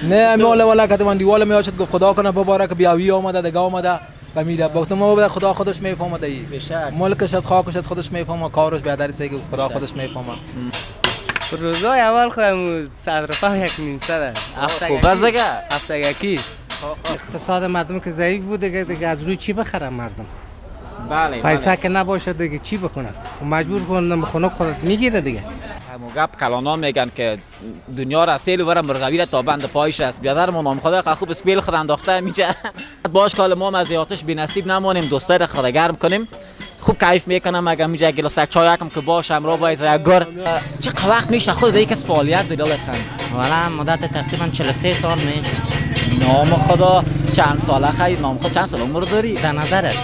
نه مال ولا کتمان دیوال میاشد گفت خدا کنه بباره که بیاوی آمده دیگه آمده و میره وقت ما بده خدا خودش میفهمه دی ملکش از خاکش از خودش میفهمه کارش به درس که خدا خودش میفهمه روزای اول خودم 100 روپیه یک نیم صد هفته یکیست. اقتصاد مردم که ضعیف بود دیگه از روی چی بخرن مردم؟ بله پیسه که نباشه دیگه چی بکنن؟ مجبور کنن خونه خودت میگیره دیگه. همو گپ کلانا میگن که دنیا را سیل و مرغوی را تا بند پایش است. بیادر ما نام خدا خوب اسپیل خود انداخته میشه. باش کال ما از آتش بی نصیب نمونیم دوستای را خدا گرم کنیم. خوب کیف میکنم اگه میجا گلاس چای یکم که باشم را باید اگر چه وقت میشه خود دیگه کس فعالیت داری لطفا والا مدت تقریبا 43 سال میشه. نام خدا چند ساله خیلی نام خدا چند سال عمر داری در نظرت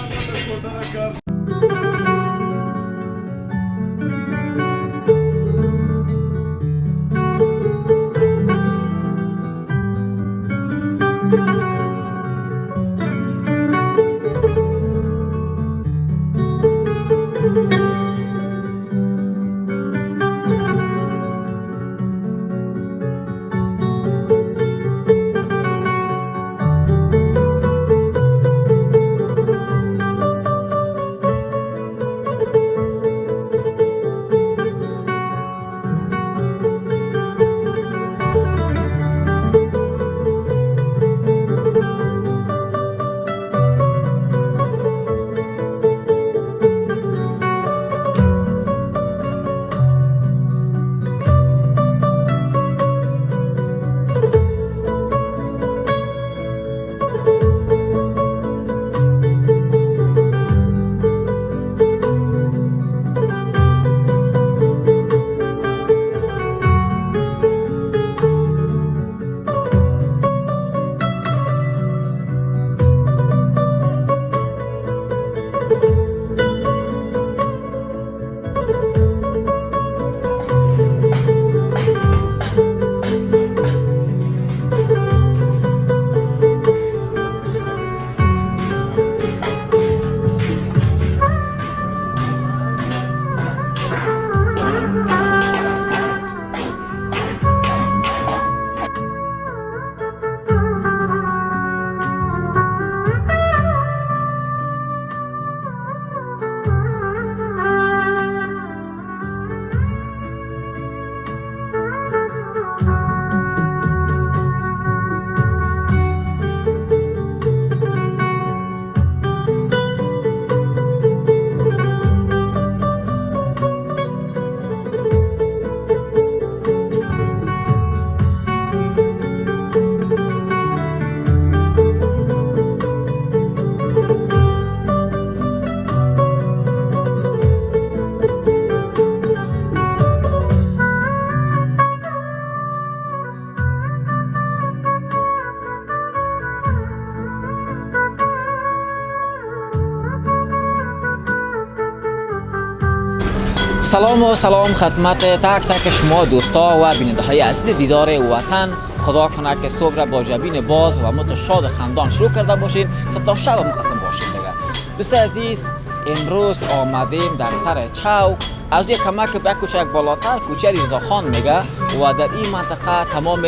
سلام و سلام خدمت تک تک شما دوستا و بیننده های عزیز دیدار وطن. خدا کنه که صبح را با جبین باز و مت شاد خندان شروع کرده باشین که تا شب مقسم باشین دیگه. دوست عزیز امروز آمدیم در سر چاو از یک کمک به کوچک بالاتر کوچه رضاخان میگه و در این منطقه تمام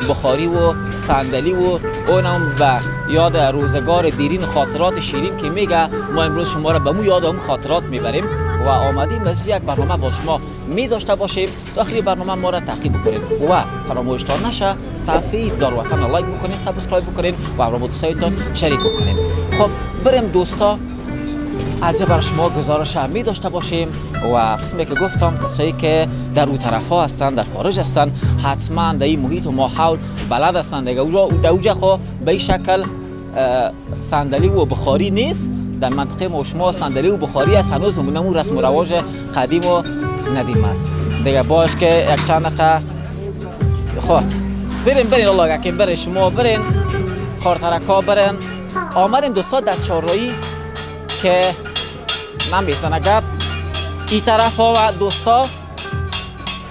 بخاری و صندلی و اونم به یاد روزگار دیرین خاطرات شیرین که میگه ما امروز شما را به مو یاد اون خاطرات میبریم و آمدیم از یک برنامه با شما می داشته باشیم. داخل برنامه ما را تعقیب بکنید و فراموش تا نشه صفحه زار وطن لایک بکنید، سابسکرایب بکنید و با دوستایتان شریک بکنید. خب بریم دوستا از برای شما گزارش می داشته باشیم و قسمی که گفتم کسایی که در اون طرف ها هستند در خارج هستند حتما در این محیط و ماحول بلد هستند دیگه. اوجا خو به این شکل صندلی و بخاری نیست. در منطقه ما شما صندلی و بخاری است، هنوز همون رسم و رواج قدیم و ندیم است دیگه. باش که یک چند دقیقه خب برین الله که برین شما برین خارترکا برین. آمدیم دوستا در چهارراهی که نمیسنه گپ این طرف ها و دوستا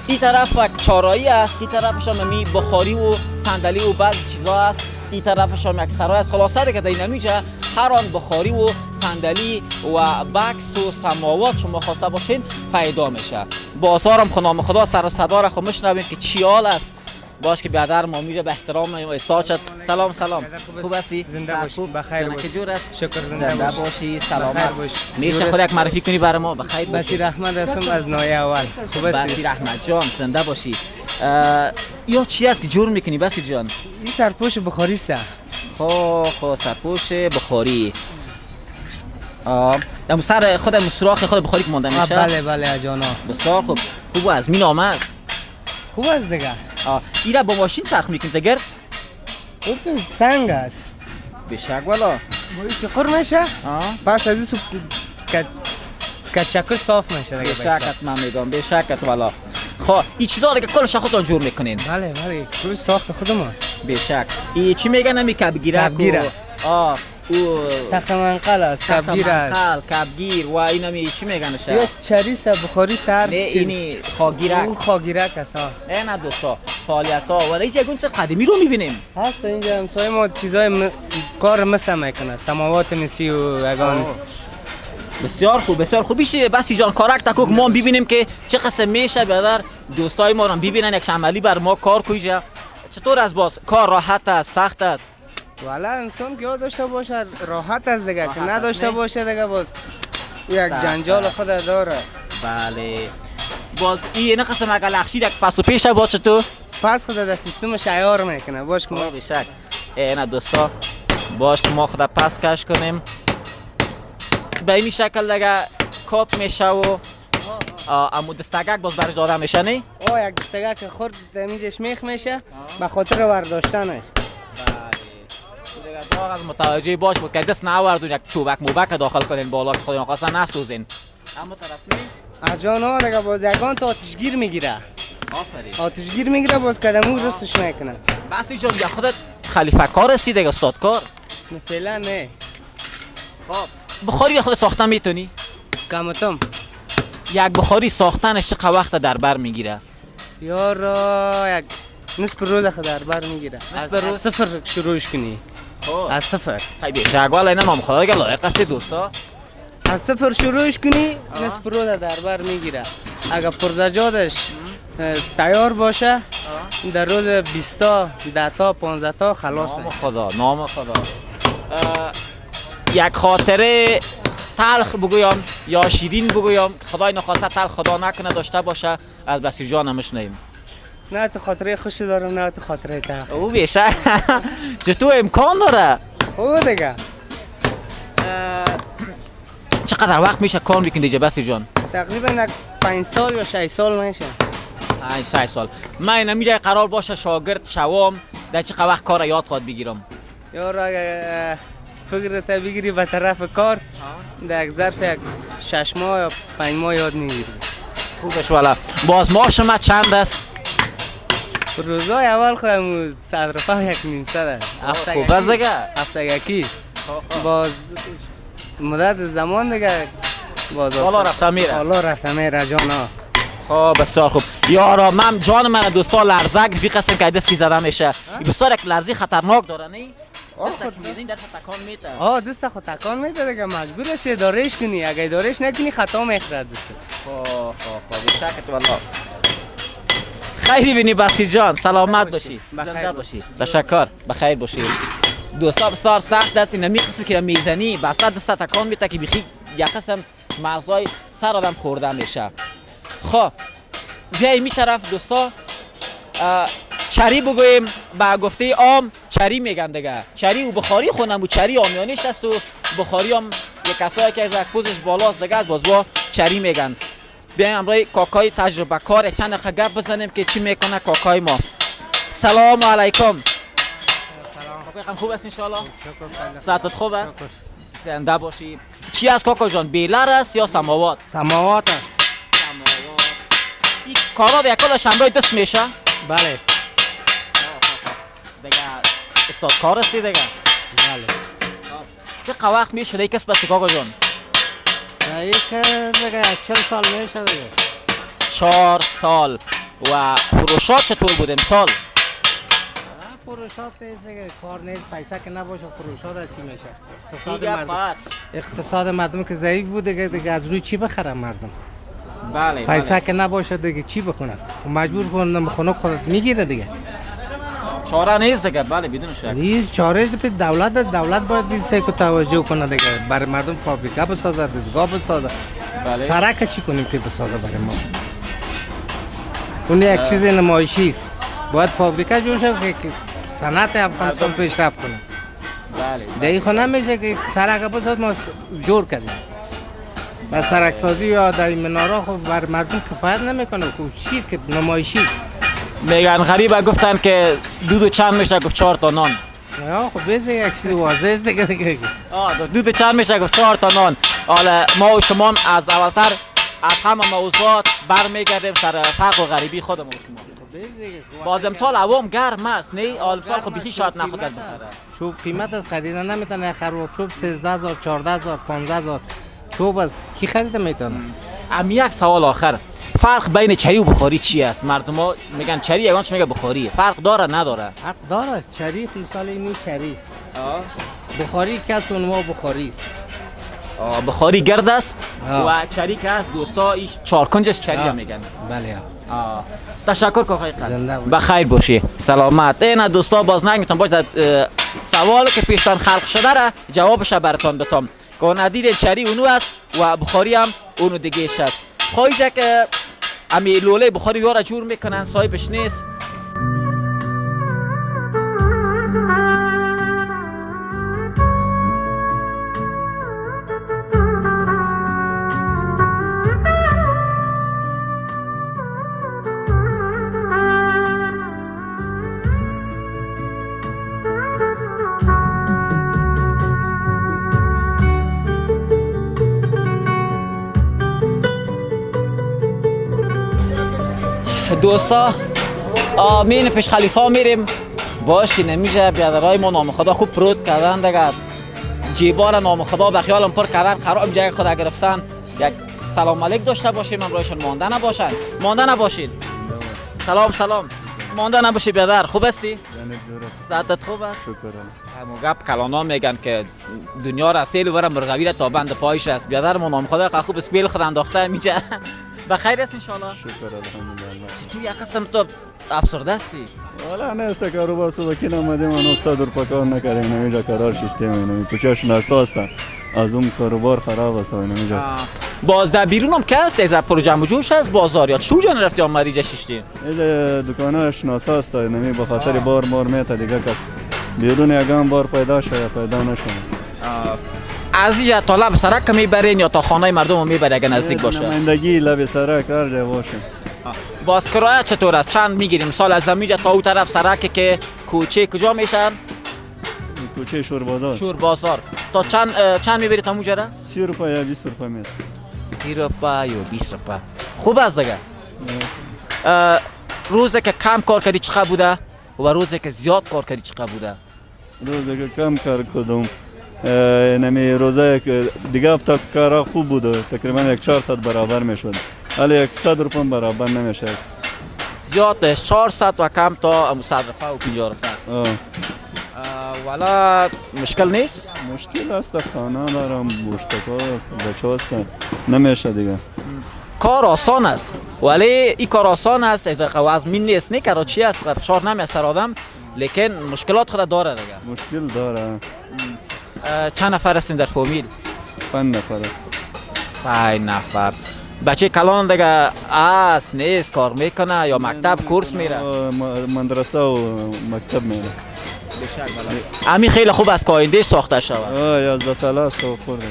این طرف و چهارراهی است، این طرفش هم می بخاری و صندلی و بعض چیزا است، این طرفش هم یک سرای است. خلاصه دیگه در نمیجه هر آن بخاری و صندلی و بکس و سماوات شما خواسته باشین پیدا میشه. بازارم خنام خدا سر و صدا را خو میشنویم که چی حال است باش که بیادر مامی به احترام و استاد. سلام سلام، خوب هستی؟ زنده باشی، بخیر باشی. چجور است؟ شکر، زنده باشی، سلامت بخیر باشی. میشه خود یک معرفی کنی برای ما؟ بخیر باشی. بصیر احمد هستم از نایه اول. خوب هستی؟ بصیر احمد جان زنده باشی. یا چی است که جور میکنی بصیر جان؟ این سرپوش بخاری است. خو سرپوش بخاری. دم سر خود سوراخ خود بخاری که مانده میشه. بله جانا. بسیار خوب. خوب از می نام است. خوب است دیگه. اینا با ماشین چرخ میکنید اگر؟ اون که سنگ است. بشک والا. که قر میشه؟ پس از این کچکش صاف میشه دیگه. بشکت من میگم، بشکت والا. خب این چیزا دیگه کلش خودتون جور میکنین؟ بله کل ساخت خودمون. بشک. این چی میگن همی کبگیره؟ او تخت منقل است، کبگیر است. کبگیر و اینا می چی میگن شه؟ یا چریس بخاری سر. نه اینی خاگیرک. اون خاگیرک است. نه دوستا فعالیت‌ها و دیگه گون چه قدیمی رو میبینیم. هست اینجا همسایه ما چیزای کار مثل میکنه، سماوات مسی و یگان. بسیار خوب بسیار خوب. میشه بس جان کارک تکوک ما ببینیم که چه قسم میشه برادر دوستای ما رو ببینن یک عملی بر ما کار کویجا. چطور از باز کار راحت است سخت است؟ والا انسان که داشته باشه راحت است دیگه، که نداشته باشه دیگه باز یک جنجال خود داره. بله باز این قسم اگه لخشید یک پس و پیش با چطور؟ پس خود در سیستمش عیار میکنه. باش که ما بشک اینا دوستا باش که ما خود پس کش کنیم به این شکل دیگه کاپ میشه و امو دستگک باز برش داده میشه نه؟ یک دستگک که خورد دمیجش میخ میشه به خاطر برداشتنش. داغ از متوجه باش بود که دست نوردون یک چوبک موبک داخل کنین بالا که خودتون خواستن نسوزین. اما طرف نه از جان ها دیگه باز یگان تا آتشگیر میگیره. آفرین. آتشگیر میگیره باز قدمو رستش میکنه. بس جان یا خودت خلیفه کار هستی دیگه استاد کار؟ نه فعلا نه. خب بخاری خود ساختن میتونی؟ کمتم. یک بخاری ساختنش چقدر وقت در بر میگیره؟ یارا یک نصف روز در بر میگیره. از صفر شروعش کنی. از صفر. خیلی شغال اینا ما خدا دیگه لایق است دوستا. از صفر شروعش کنی نصف روز در بر میگیره. اگر پرزجادش تیار باشه در روز 20 تا 10 تا 15 تا خلاص. نام خدا. یک خاطره تلخ بگویم یا شیرین بگویم خدای نخواسته تلخ خدا نکنه داشته باشه از بصیر جان همشنیم. نه تو خاطره خوشی دارم نه تو خاطره تلخ. او بیشه چطور امکان داره؟ او دیگه. چقدر وقت میشه کار میکنی دیگه بصیر جان؟ تقریبا 5 سال یا 6 سال میشه. 6 سال. من نمیشه قرار باشه شاگرد شوام در چقدر وقت کار یاد خواد بگیرم؟ یارو اگه فکرت بگیری به طرف کار در یک ظرف 6 ماه یا 5 ماه یاد میگیری. خوبش والا. باز ماه شما چند است؟ روزای اول خودم 100 روپیه 1.5 است. خوب است دیگه. هفته یکیست. باز مدت زمان دیگه باز حالا رفته میره. حالا رفته میره جانا. خب بسیار خوب. یارا من جان من دوستا لرزه فی قسم که دست کی زده میشه. بسیار یک لرزی خطرناک داره نه؟ دست که میزنی دست تکان میده. دست خود تکان میده دیگه مجبور هستی ادارهش کنی. اگه ادارهش نکنی خطا میخوره دست. خب بشکت والله. خیری بینی بصیر جان سلامت باشی. زنده باشی. تشکر. بخیر باشی. دوستا بسیار سخت است این می قسم که میزنی بس دست تکان میده که بخی یک قسم مغزای سر آدم خورده میشه. خب بیایم این طرف دوستا چری بگویم با گفته عام چری میگن دیگه. چری و بخاری خونم و چری آمیانیش است و بخاری هم یک کسایی که از یک پوزش بالاست دیگه باز با چری میگن. بیایم امروز کاکای تجربه کار چند دقیقه گپ بزنیم که چی میکنه کاکای ما. سلام علیکم. کاکای خوب است ان شاء الله؟ صحتت خوب است؟ زنده باشی. چی است کاکا جان بیلر است یا سماوات؟ سماوات است. سماوات. این کارا دیگه کلا شنبه دست میشه؟ بله. دیگه استاد کار هستی دیگه؟ بله. چه وقت میشه دیگه کس بس کاکا جان؟ دیگه 40 سال میشه دیگه. 4 سال. و فروشات چطور بود امسال؟ فروشات نیست دیگه کار نیست پیسه که نباشه فروشات چی میشه؟ اقتصاد مردم که ضعیف بود دیگه از روی چی بخرن مردم؟ بله. پیسه که نباشه دیگه چی بکنن؟ مجبور کنن خونه خودت میگیره دیگه. چاره نیست دیگه. بله بدون شک. این چارهش به دولت باید این سه کو توجه کنه دیگه. برای مردم فابریکه بسازه، دستگاه بسازه. بله. سرک چی کنیم که بسازه برای ما؟ اون یک چیز نمایشی است. باید فابریکه جور شه که صنعت افغانستان پیشرفت کنه. بله. دیگه خو نمیشه که سرک بساز ما جور کردیم. و سرک سازی یا در مناره خب بر مردم کفایت نمیکنه. خب چیز که نمایشی است. میگن غریبه گفتن که دود چند میشه گفت 4 تا نان. یا خب بیزه یک چیز واضح است دیگه. دود چند میشه گفت 4 تا نان. حالا ما و شما از اولتر از همه موضوعات برمیگردیم سر فقر و غریبی خودمون و شما. باز امسال عوام گرم است نه؟ امسال خب بیخی شاید نخود کرد بخره. چوب قیمت از خریدن نمیتونه. خروار چوب 13000 14000 15000 چوب از کی خریده میتونه؟ یک سوال آخر، فرق بین چری و بخاری چی است؟ مردم ها میگن چری، یگانش میگه بخاری. فرق داره نداره؟ فرق داره. چری مثال اینی چری است. بخاری کس اونها بخاری است. بخاری گرد است و چری که است دوستا ایش 4 کنجش چری میگن. بله. تشکر کاکای قدر. زنده باشی. بخیر باشی. سلامت. این دوستا باز نمیتونم باشه سوال که پیشتان خلق شده را جوابش براتون بتم. که ندید چری اونو است و بخاری هم اونو دیگه است. خواهیده که امی لوله بخاری یارا جور میکنن صاحبش نیست. دوستا آمین پیش خلیفه ها میریم باش که نمیشه بیادرهای ما نام خدا خوب پروت کردن دیگه جیبان نام خدا به خیالم پر کردن خراب جای خدا گرفتن. یک سلام علیک داشته باشیم امروزشون مانده نباشن. مانده نباشین. سلام مانده نباشی بیادر. خوب هستی؟ صحتت خوب است؟ شکر. همو گپ کلانا میگن که دنیا را سیل برم مرغوی را تا بند پایش است. بیادر ما نام خدا خوب اسپیل خود انداخته میشه. بخیر است ان شاء الله. شکر الحمدلله. تو یک قسم تو افسرده هستی؟ والا نیست کاروبار صبح کی نمیدیم ما 100 روپیه کار نکردیم نمیجا قرار شیستیم نمی کوچهش نرساست از اون کاروبار خراب است نمیجا. باز در بیرون هم که است از پروژه مجوش از بازار یا چطور جان رفتی آمدی جا شیشتی؟ ایل دکانش ناساست نمی به خاطر بار میته دیگه کس بیرون یگان بار پیدا شه یا پیدا نشه. از اینجا تا لب سرک میبرین یا تا خانه مردم میبره اگه نزدیک باشه؟ نمایندگی لب سرک هر جا باشه. باز کرایه چطور است؟ چند میگیریم سال از زمینجا تا اون طرف سرک که کوچه کجا میشن؟ کوچه شور بازار. شور بازار. تا چند میبری تا اونجا را؟ 30 روپیه یا 20 روپیه میاد. 30 روپیه یا 20 روپیه. خوب است دیگه. روزی که کم کار کردی چقدر بوده و روزی که زیاد کار کردی چقدر بوده؟ روزی که کم کار کردم نمی روزه دیگه هفته کارا خوب بوده تقریبا 400 برابر میشد. ولی 100 روپیه برابر نمیشه. زیاد 400 و کم تا 100 روپیه و 50 روپیه. والا مشکل نیست؟ مشکل است خانه دارم بوشتکا است بچه است نمیشه دیگه. کار آسان است ولی این کار آسان است از من نیست نه کراچی است فشار نمیاد سر آدم لیکن مشکلات خود داره دیگه. مشکل داره. چند نفر هستین در فامیل؟ 5 نفر است. 5 نفر. بچه کلان دیگه است نیست کار میکنه یا مکتب کورس میره؟ مدرسه و مکتب میره. همین خیلی خوب است که آینده ساخته شود. 11 ساله است و خورده.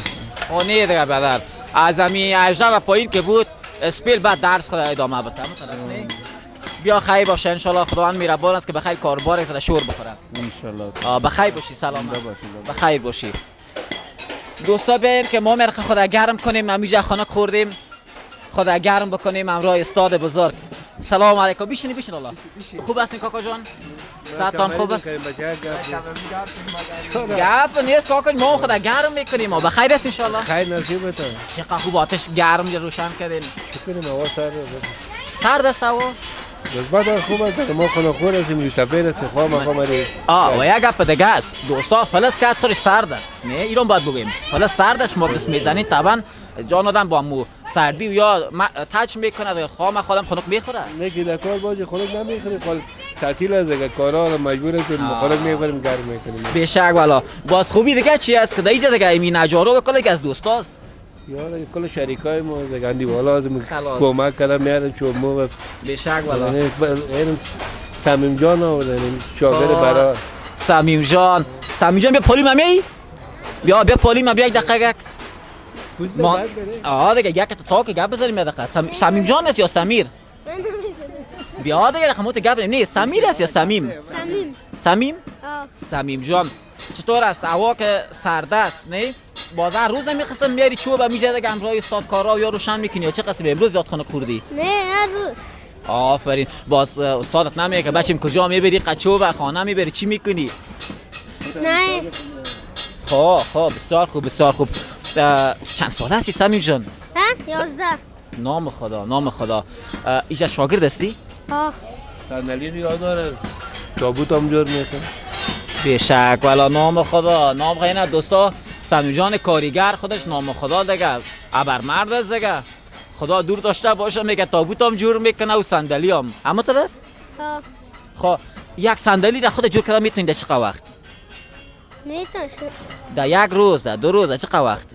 نه دیگه برادر از همین 18 و پایین که بود اسپیل بعد درس خود ادامه بده. بیا خیر باشه ان شاء الله خداوند مهربان است که بخیر کاربار از شور بخوره ان شاء الله. بخیر باشی سلامت بخیر باشی. دوستا بیاین که ما مرخ خدا گرم کنیم همینجا خانه خوردیم خدا گرم بکنیم همراه استاد بزرگ. سلام علیکم. بشین الله. خوب هستین کاکا جان؟ صحتتان خوب است؟ گپ نیست کاکا ما خدا گرم میکنیم ما بخیر است ان شاء الله. خیر نصیبت. چقدر خوب آتش گرم روشن کردین. شکر ما سرد است هوا؟ بعد خوب است ما خونه خور هستیم ریشتپیر است خواه ما خمری. و یک گپ دیگه است دوستا فلس که از خودش سرد است نه ایران باید بگویم فلس سرد است ما بس میزنید طبعا جان آدم با مو سردی و یا تاچ میکنه دیگه خام خودم خنک میخوره نگی در کار باشه خلق نمیخوریم خال تعطیل از دیگه کارا رو مجبور هستیم خلق میخوریم گرم میکنیم. بیشک والا باز خوبی دیگه چی است که دیگه دیگه این نجارو بکنه که از دوستاست یا کل شریکای ما دیگه اندی والا از خلاص. کمک کردم میارم شما بیشک والا این سمیم جان آوردن شاگرد برا سمیم جان بیا پولی ممی بیا پولی ما بیا یک دقیقه ما دیگه یک تا که گپ بزنیم دقیقه سمیم جان است یا سمیر بیا دیگه رقم تو گپ نه سمیر است یا سمیم سمیم جان چطور است هوا که سرد است نه بازار روز میخواستم میاری چوب میجه دیگه امروز استاد کارا یا روشن میکنی یا چه قصه امروز زیاد خونه خوردی نه هر روز آفرین باز استادت نمیگه که بچه‌م کجا میبری قچو و خانه میبری چی میکنی نه خب بسیار خوب چند ساله هستی سمیم جان 11 نام خدا اینجا شاگرد هستی صندلی رو یاد داره تابوت هم جور میکنه بیشک والا نام خدا نه دوستا سمیم جان کاریگر خودش نام خدا دیگه ابر مرد است دیگه خدا دور داشته باشه میگه تابوت هم جور میکنه و صندلی هم اما است خب یک صندلی را خود جور کردن میتونید در چه وقت میتونش در یک روز در دو روز در چه وقت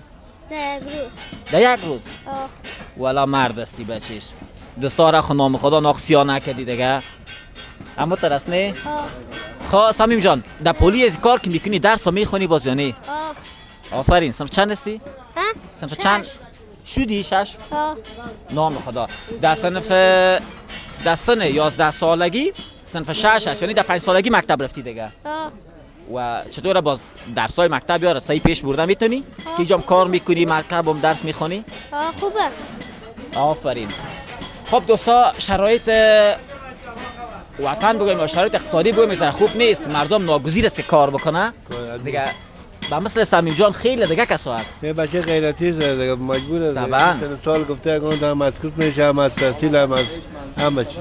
در یک روز والا مرد هستی بچیش دوستا را خود نام خدا ناقصیا نکردی دیگه اما است نه خب سمیم جان در پلی از کار که میکنی درس میخونی باز یا نه آفرین صنف چند هستی صنف چند شدی 6 نام خدا در سن 11 سالگی صنف 6 هست یعنی در 5 سالگی مکتب رفتی دیگه و چطوره باز درسای مکتب یا رسایی پیش برده میتونی که اینجا کار میکنی مکتب هم درس میخونی خوبه آفرین خب دوستا شرایط وطن بگویم یا شرایط اقتصادی بگویم خوب نیست مردم ناگزیر است کار بکنه دیگه با مثل سمیم جان خیلی دیگه کسا هست یه بچه غیرتی است دیگه مجبور است طبعا سال گفته اگه هم از کود میشه هم از تحصیل هم از همه چی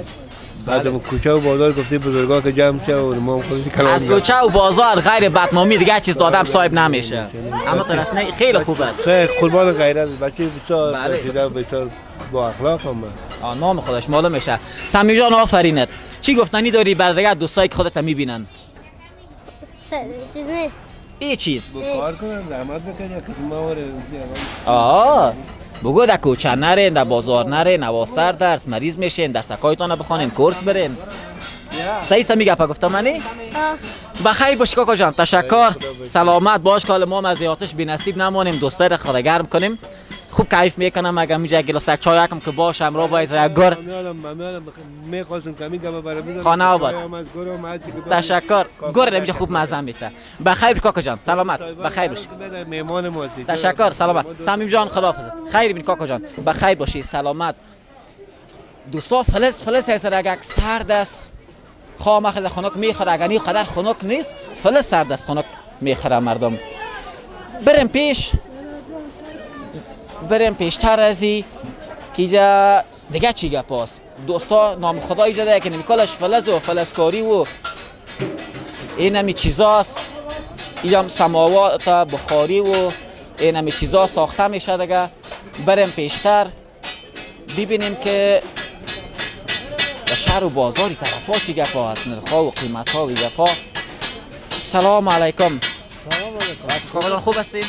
بعدم کوچه و بازار گفته بزرگا که جمع شه و ما خودی کلام از کوچه و بازار غیر بدنامی دیگه چیز دادم صاحب نمیشه اما تو رسنه خیلی خوب است خیلی قربان غیرت بچه بسیار ترسیده بسیار با اخلاق هم نام خودش معلوم میشه سمیم جان آفرینت چی گفتنی داری بر دیگه دوستایی که خودت میبینن چیز نه این چیز کار کنن زحمت بکنن که ما بگو در کوچه نرین در بازار نرین نواستر درس مریض میشین در سکایتان بخوانین کورس برین صحیح سمی گپا گفتم منی بخیر باش کاکا جان تشکر سلامت باش که ما از آتش بی نصیب نمانیم دوستای را خدا گرم کنیم خوب کیف میکنم اگر میجه گلاس چای یکم که باش امرو باید گر میخواستم کمی گپا برام خانه آباد تشکر گر نمیشه خوب مزه میته بخیر کاکا جان سلامت بخیر باش مهمان ما تشکر سلامت سمیم جان خداحافظ خیر بین کاکا جان بخیر باشی سلامت دوستا فلس هست اگر سرد است خواه مخز خنک میخوره اگر قدر خنک نیست فلس سرد است خنک میخوره مردم بریم پیشتر ازی که اینجا دیگه چی گپ است دوستا نام خدا ایجا ده که نمیکالش فلز و فلزکاری و این همی چیزاست اینجا سماوات بخاری و این همی چیزا ساخته میشه دیگه بریم پیشتر ببینیم که در شهر و بازاری طرفا چی گپ است نرخ‌ها و قیمت‌ها و گپا سلام علیکم کاملا خوب هستین؟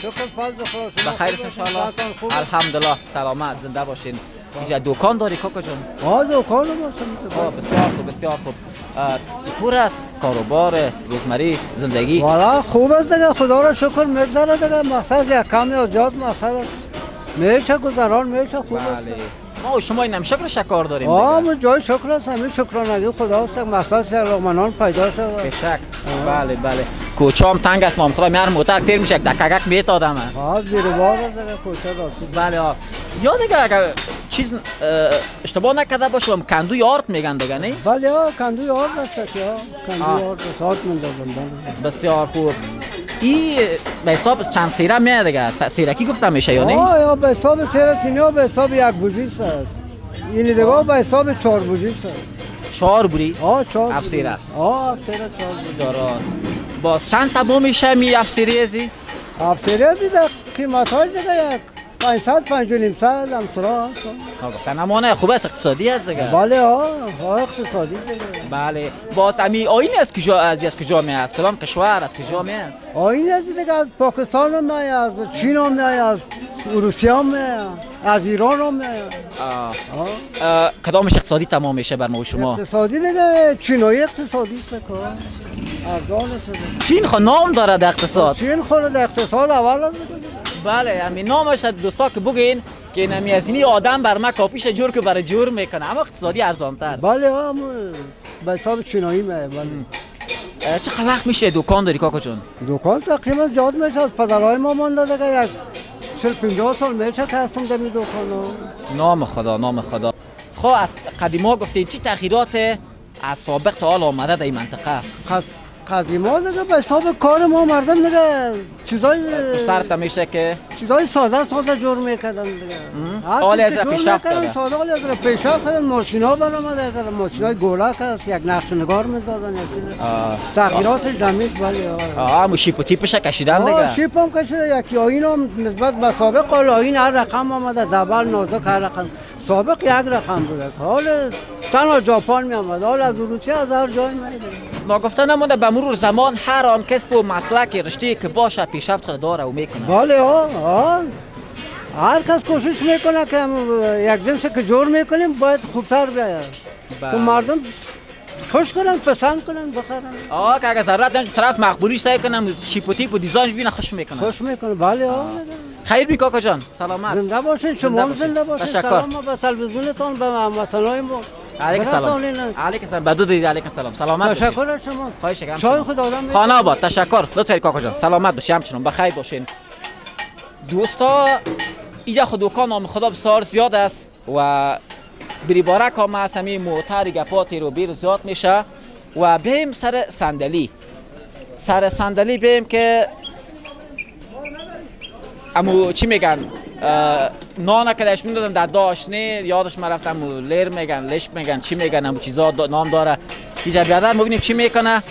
بخیر ان شاء الله الحمدلله سلامت زنده باشین اینجا دکان داری کاکا جان؟ دکان ما بسیار خوب چطور است کاروبار روزمره زندگی؟ والا خوب است دیگه خدا را شکر میگذره دیگه مقصد یک کم یا زیاد مقصد میشه گذران میشه خوب است ما و شما این هم شکر داریم ما جای شکر است همین شکرانگی خدا است مقصد سرلغمنان پیدا شد بشک بله کوچه هم تنگ است ما خدا میار موتر تیر میشه دکک میت آدم زیر بار دیگه کوچه راست بله یا دیگه اگر چیز اشتباه نکرده باشم کندوی آرد میگن دیگه نه بله کندوی آرد است کندوی آرد است آرد میندازن بسیار خوب این به حساب چند سیره میاد دیگه سیرکی گفتم میشه یا نه یا به حساب سیره سینیا به حساب یک بوجی است این دیگه به حساب 4 بوجی است 4 بوری 4 افسیره افسیره 4 بوری درست باز چند تبو میشه می افسیره ازی افسیره ازی در قیمت های دیگه یک 500 500 هم سرا هست. گفتن نمونه خوب است اقتصادی است دیگه. بله ها اقتصادی دیگه. بله باز امی آیین از کجا از کجا می است کدام کشور از کجا می است آیین از دیگه از پاکستان هم میاد از چین هم میاد از روسیه هم میاد از ایران هم میاد. کدامش اقتصادی تمام میشه بر ما و شما اقتصادی دیگه چینایی اقتصادی است که ارزان است. چین خو نام داره در اقتصاد چین خود اقتصاد اول است. بله همین نامش دوستا که بگین که نمی از اینی آدم بر ما کاپیش جور که برای جور میکنه اما اقتصادی ارزان تر. بله هم به حساب چینایی میاد. بله چه وقت میشه دکان داری کاکا جون؟ دکان تقریبا زیاد میشه از پدرهای ما مونده دیگه یک 40-50 سال میشه که هستم در این دکان. نام خدا خب از قدیما گفتین چی تغییرات از سابق تا حال آمده در این منطقه؟ قدیما دیگه به حساب کار ما مردم دیگه چیزای سرت میشه که چیزای ساده جور میکردن دیگه. حال از پیشرفت کرده. ساده حال از پیشرفت کردن ماشینا برآمده از ماشینای گولک است یک نقش نگار میدادن یک چیز. تغییراتش دمیش بله. مو شیپ و تیپش کشیدن دیگه. شیپ هم کشیده یکی آیین هم نسبت به سابق آیین هر رقم آمده دبل نازک هر رقم سابق یک رقم بوده. حال تنها ژاپن می آمد حال از روسیه از هر جای میاد. ناگفته نمونده به مرور زمان هر آن کسب و مسلک رشته که باشه پیشرفت خود داره و میکنه. بله هر کس کوشش میکنه که یک جنسی که جور میکنیم باید خوبتر بیاید که مردم خوش کنن پسند کنن بخرن. که اگه ضرورت دارن طرف مقبولی سعی کنم شیپ و تیپ و دیزاین ببینه خوش میکنه. بله خیر بی کاکا جان سلامت زنده باشین شما هم زنده باشین. سلام به تلویزیونتون به هموطنای ما. علیک سلام. بدو دید علیک سلام. سلامت باشین. تشکر از شما. خواهش می‌کنم. چای خدا آدم خانه آباد تشکر. لطفاً کاکا جان سلامت باشین همچنان بخیر باشین. دوستا اینجا خود دکان نام خدا بسیار زیاد است و بری بارک هم از همین موتر گپاتی رو بیر زیاد میشه و بیم سر صندلی بیم که امو چی میگن نان که داشت میدادن در داشنه یادش من رفتم امو لیر میگن لش میگن چی میگن امو چیزا نام داره که بیادر مبینیم چی میکنه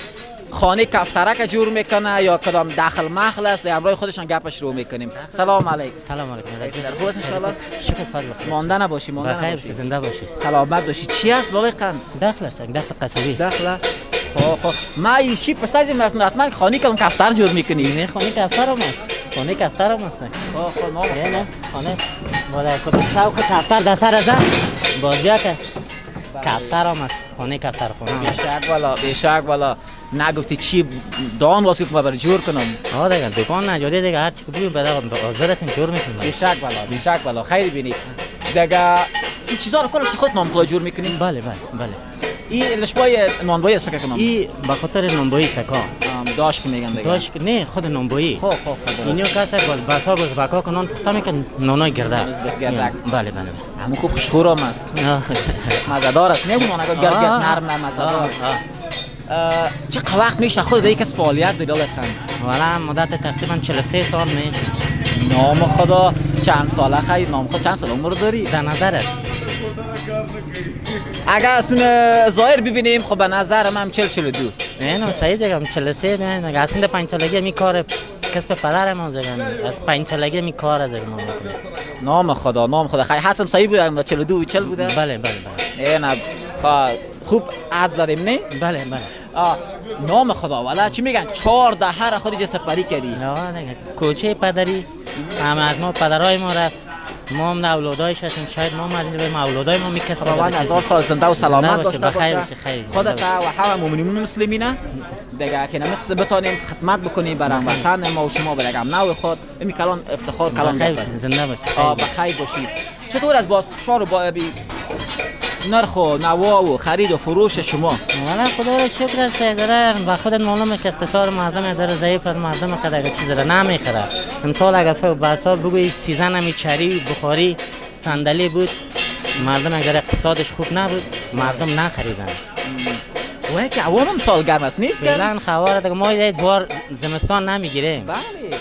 خانه کفترک جور میکنه یا کدام داخل مخل است همراه خودشان گپش رو میکنیم. سلام علیکم. سلام علیکم. خوب است ان شاء الله. شکر فضل مانده نباشی بخیر باشی زنده باشی سلامت باشی. چی است واقعا داخل است داخل قصبی داخل خب ما ایشی پساج مرتون حتما خانه کدام کفتر جور میکنی نه خانه کفتر هم است خانه کفتر هم است خب ما نه خانه مال کدام شوق کفتر در سر از بازیا که کفتر هم است خانه کفتر خونه بیشک والا نگفتی چی دان واسه که ما برای جور کنم. دیگه دکان نجاری دیگه هر چی که بگی به حاضرتون جور میکنم. بیشک والا خیر بینید دیگه این چیزا رو کلش خود نام خدا جور میکنین. بله این لشبای نانبایی است فکر کنم. این به خاطر نانبایی سکا داش که میگن دیگه داش نه خود نانبایی خب اینو کاسه باسا باز باکا کنن پخته میکن نانای گردک بله همون خوب خوشخورم است مزه‌دار است نمیدونم اگه گرد نرم مزه‌دار. چه وقت میشه خود دیگه کس فعالیت داری لطفاً؟ والا مدت تقریبا 43 سال می. نام خدا چند ساله خیر نام خدا چند سال عمر داری؟ در نظرت اگر اسم ظاهر ببینیم خب به نظر من 42 نه صحیح دیگه 43 نه اصلا 5 سالگی می کار کسب پدر ما دیگه از 5 سالگی می کار از ما نام خدا خیر حسم صحیح بود 42 40 بوده. بله نه خوب عد زدیم نه؟ بله نام خدا والا چی میگن 14 هر خودی سپری کردی. نه دیگه کوچه پدری همه از ما پدرای ما رفت ما هم اولادایش هستیم شاید ما از این اولادای ما میکسبیم. روان 1000 سال زنده و سلامت داشته بخیر باشه. خیر خودت و همه مؤمنین مسلمینه دیگه که نمیخوایم بتونیم خدمت بکنیم برای وطن ما و شما برای نوع خود این کلان افتخار کلان بخیر زنده باشید. بخیر باشید. چطور از باز شهر با نرخ و نوا و خرید و فروش شما؟ والا خدا را شکر است داره و خودت معلومه که اقتصاد مردم داره ضعیف است مردم قدر چیز را نمیخره. امسال اگر بحثا بگوی سیزن همی چری بخاری صندلی بود مردم اگر اقتصادش خوب نبود مردم نخریدن. و که عوام سال گرم است نیست؟ فعلا خواره دیگه ما یک بار زمستان نمیگیریم. بله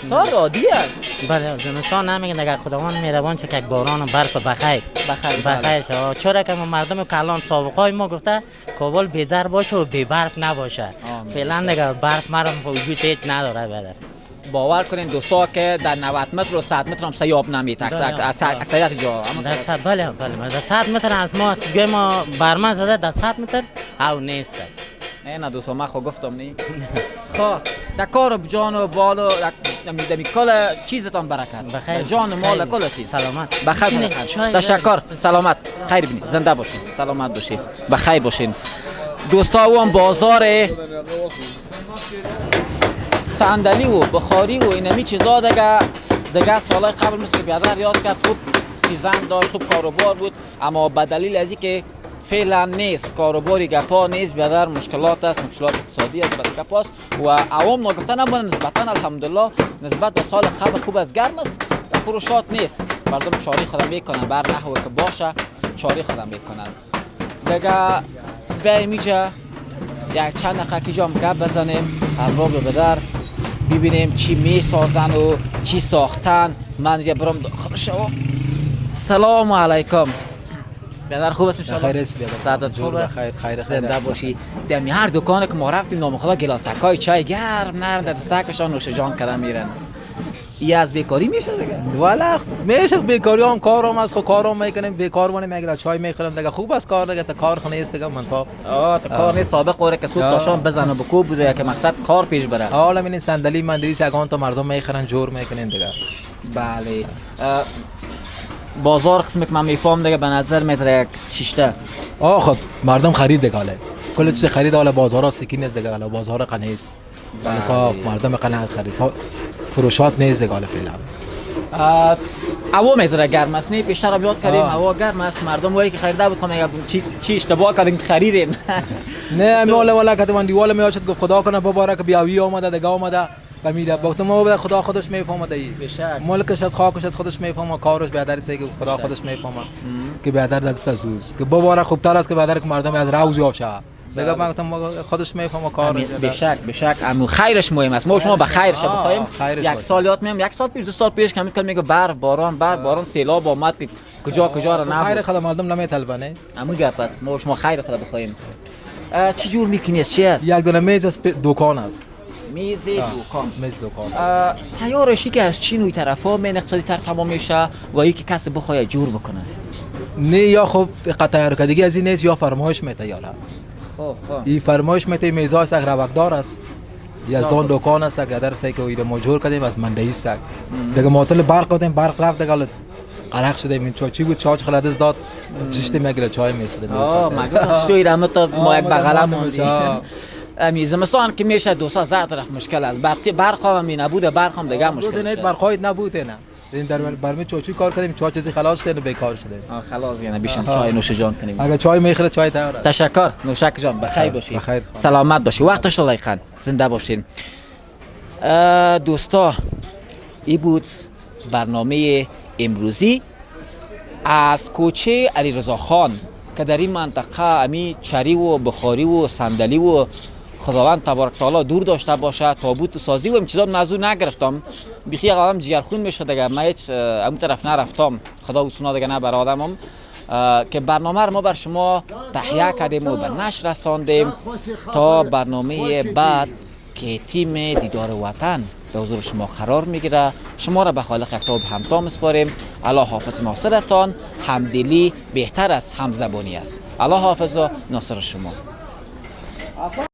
سال عادی است. بله زمستان نمیگن اگر خداوند مهربان شه که باران و برف بخیر شه. چرا که مردم کلان سابقای ما گفته کابل بیزار باشه و بی برف نباشه. فعلا دیگه برف مرا وجود هیچ نداره برادر. باور کنین دوستا که در 90 متر و 100 متر هم سیاب نمیت اکثریت جا. در 100 بله در 100 متر از ما است که ما برمه زده در 100 متر او نیست. نه دوستا من خو گفتم نی. خب در کار جان و بال و دمی کل چیزتان برکت. بخیر. جان و مال کل چیز. سلامت. بخیر. تشکر. سلامت. خیر بینی. زنده باشین. سلامت باشین. بخیر باشین. دوستا او هم بازار صندلی و بخاری و اینمی چیزا دیگه سالهای قبل مثل که بیادر یاد کرد خوب سیزن داشت خوب کاروبار بود اما به دلیل از اینکه فعلا نیست کاروباری گپا نیست بیادر مشکلات است مشکلات اقتصادی است بعد گپاست و عوام نگفته نمونه نسبتا الحمدلله نسبت به سال قبل خوب از گرم است و فروشات نیست مردم چاری خودم میکنن بر نحوه که باشه چاری خودم میکنن دیگه بیایم اینجا یک چند دقیقه جام گپ بزنیم ارباب بدر ببینیم چی میسازن و چی ساختن من اینجا برام داخل شوم. سلام علیکم بیادر خوب است ان شاء الله خیر است بیادر سعادت خوب است خیر زنده باشی در هر دکانی که ما رفتیم نام خدا گلاسکای چای گرم نرم در دستکشان نوش جان کردن میرن ای از بیکاری میشه دیگه والا میشه بیکاری هم کارم از خود کارم میکنیم بیکار مونیم میگه چای میخورم دیگه خوب است کار دیگه تا کارخانه است دیگه من تا کار نیست سابق قوره که صبح تا شام بزنه بکوب بوده که مقصد کار پیش بره حالا این صندلی مندلی سگان تا مردم میخرن جور میکنین دیگه بله بازار قسمی که من میفهم دیگه به نظر میتره یک شیشته خب مردم خرید دیگه حالا کل چیز خرید حالا بازارا سکین است دیگه حالا بازار قنه است که مردم قنه خرید فروشات نیست دیگه حالا فعلا هوا میذاره گرم است نه پیشتر هم یاد کردیم هوا گرم است مردم وایی که خریده بود خونه چی اشتباه کردیم خریدیم نه مولا والا که من دیواله میاشد گفت خدا کنه ببارک بیاوی آمده دیگه آمده و میره وقت ما به خدا خودش میفهمه دی ملکش از خاکش از خودش میفهمه کارش بیادر است که خدا خودش میفهمه که بیادر دست از که ببارک خوبتر است که بیادر که مردم از روز یافشه دیگه من خودش میفهمه کار به شک امو خیرش مهم است ما شما به خیرش بخوایم یک سال یاد میام یک سال پیش دو سال پیش که میگه برف باران سیلاب آمد کجا را نه خیر خدا مردم نمیطلبه نه امو گپ است ما شما خیر خدا بخوایم چی جور میکنی چی است یک دونه میز است دکان است میز دکان تیارشی که از چین و طرفا من اقتصادی تر تمام میشه و یکی کس بخواد جور بکنه نه یا خب قطعه کردگی از این نیست یا فرمایش میتیاره خب این فرمایش میته میزا است روکدار است یزدان دکان است که در سایه که ایره مجور کردیم از مندهی است دیگه معطل برق کردیم برق رفت دیگه قرق شده این چاچی بود چاچ خلدز داد چشته میگیره چای میخوره مگه تو ایران تا ما یک بغلم موندی زمستان که میشه 200 طرف مشکل است برق هم نبوده برق هم دیگه مشکل نه برق نبوده نه این در برمی چاچی کار کردیم چای چیزی خلاص شده بیکار شده خلاص یعنی بیشتر چای نوش جان کنیم اگه چای میخوره چای تیار است تشکر نوشک جان بخیر باشی سلامت باشی وقتش الله خان زنده باشین دوستا این بود برنامه امروزی از کوچه علیرضا خان که در این منطقه امی چری و بخاری و صندلی و خداوند تبارک تعالی دور داشته باشه تابوت سازی و این چیزا موضوع نگرفتم بیخی آدم جگرخون میشه دیگه من هیچ اون طرف نرفتم خدا وسونا دیگه نه بر آدمم که برنامه رو ما بر شما تهیه کردیم و به نشر رساندیم تا برنامه بعد که تیم دیدار وطن به حضور شما قرار میگیره شما را به خالق اکتاب همتا میسپاریم. الله حافظ ناصرتان. همدلی بهتر از همزبانی است. الله حافظ و ناصر شما.